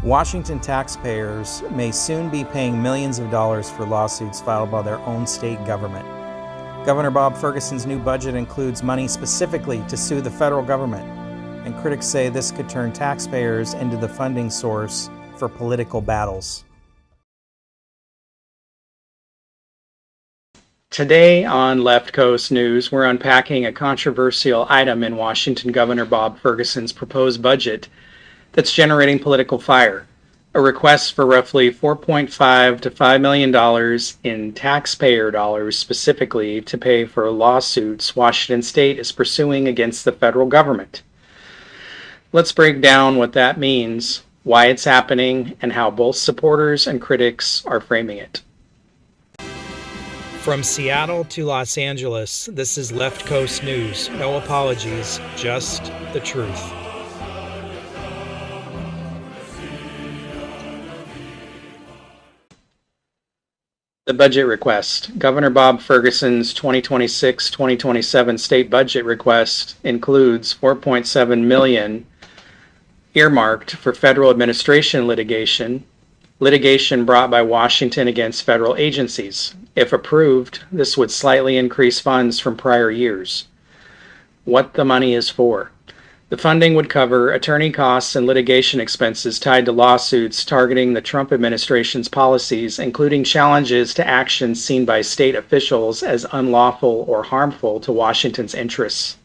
Washington taxpayers may soon be paying millions of dollars for lawsuits filed by their own state government. Governor Bob Ferguson's new budget includes money specifically to sue the federal government, and critics say this could turn taxpayers into the funding source for political battles. Today on Left Coast News, we're unpacking a controversial item in Washington Governor Bob Ferguson's proposed budget that's generating political fire. A request for roughly $4.5 to $5 million in taxpayer dollars specifically to pay for lawsuits Washington State is pursuing against the federal government. Let's break down what that means, why it's happening, and how both supporters and critics are framing it. From Seattle to Los Angeles, this is Left Coast News. No apologies, just the truth. The budget request. Governor Bob Ferguson's 2026-2027 state budget request includes $4.7 million earmarked for federal administration litigation brought by Washington against federal agencies. If approved, this would slightly increase funds from prior years. What the money is for. The funding would cover attorney costs and litigation expenses tied to lawsuits targeting the Trump administration's policies, including challenges to actions seen by state officials as unlawful or harmful to Washington's interests.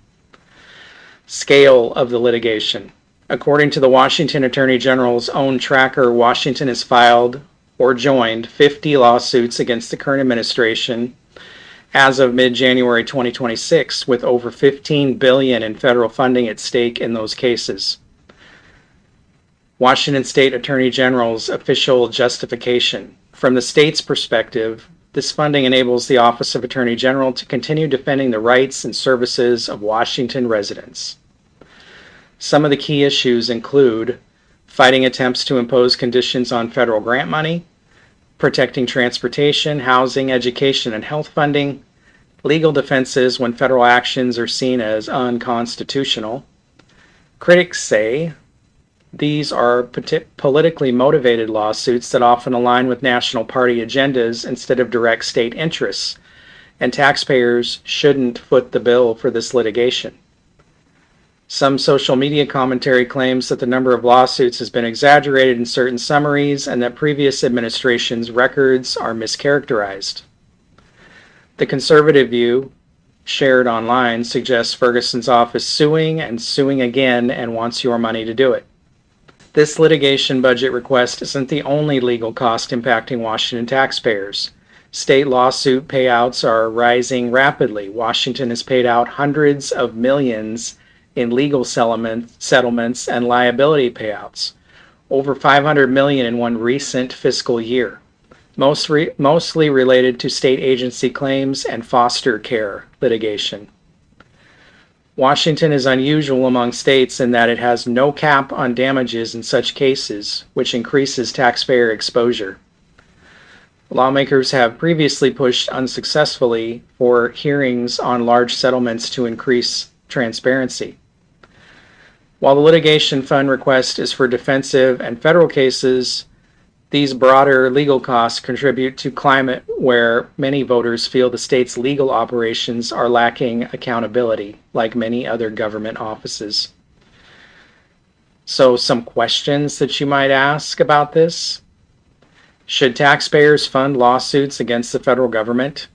Scale of the litigation. According to the Washington Attorney General's own tracker, Washington has filed or joined 50 lawsuits against the current administration as of mid-January 2026, with over $15 billion in federal funding at stake in those cases. Washington State Attorney General's official justification. From the state's perspective, this funding enables the Office of Attorney General to continue defending the rights and services of Washington residents. Some of the key issues include fighting attempts to impose conditions on federal grant money, protecting transportation, housing, education, and health funding, legal defenses when federal actions are seen as unconstitutional. Critics say these are politically motivated lawsuits that often align with national party agendas instead of direct state interests, and taxpayers shouldn't foot the bill for this litigation. Some social media commentary claims that the number of lawsuits has been exaggerated in certain summaries and that previous administrations' records are mischaracterized. The conservative view, shared online, suggests Ferguson's office suing and suing again and wants your money to do it. This litigation budget request isn't the only legal cost impacting Washington taxpayers. State lawsuit payouts are rising rapidly. Washington has paid out hundreds of millions in legal settlements and liability payouts, over $500 million in one recent fiscal year, mostly related to state agency claims and foster care litigation. Washington is unusual among states in that it has no cap on damages in such cases, which increases taxpayer exposure. Lawmakers have previously pushed unsuccessfully for hearings on large settlements to increase transparency. While the litigation fund request is for defensive and federal cases, these broader legal costs contribute to climate where many voters feel the state's legal operations are lacking accountability, like many other government offices. So, some questions that you might ask about this. Should taxpayers fund lawsuits against the federal government?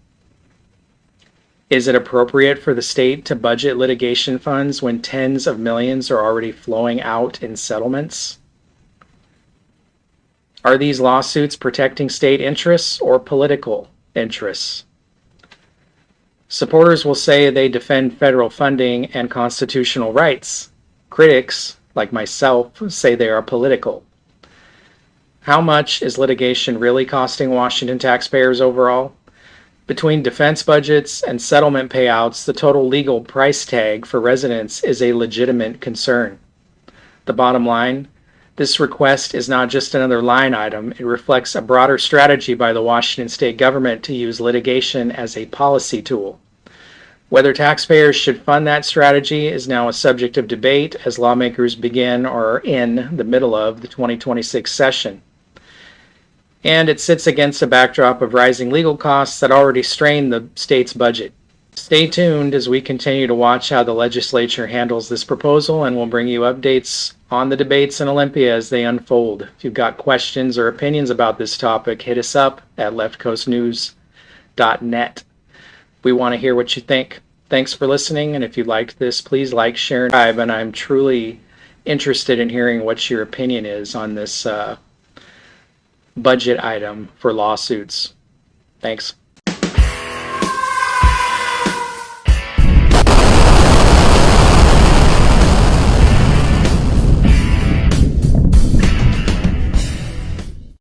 Is it appropriate for the state to budget litigation funds when tens of millions are already flowing out in settlements? Are these lawsuits protecting state interests or political interests? Supporters will say they defend federal funding and constitutional rights. Critics, like myself, say they are political. How much is litigation really costing Washington taxpayers overall? Between defense budgets and settlement payouts, the total legal price tag for residents is a legitimate concern. The bottom line, this request is not just another line item. It reflects a broader strategy by the Washington state government to use litigation as a policy tool. Whether taxpayers should fund that strategy is now a subject of debate as lawmakers begin or are in the middle of the 2026 session. And it sits against a backdrop of rising legal costs that already strain the state's budget. Stay tuned as we continue to watch how the legislature handles this proposal, and we'll bring you updates on the debates in Olympia as they unfold. If you've got questions or opinions about this topic, hit us up at leftcoastnews.net. We want to hear what you think. Thanks for listening, and if you liked this, please like, share, and subscribe. And I'm truly interested in hearing what your opinion is on this budget item for lawsuits. Thanks.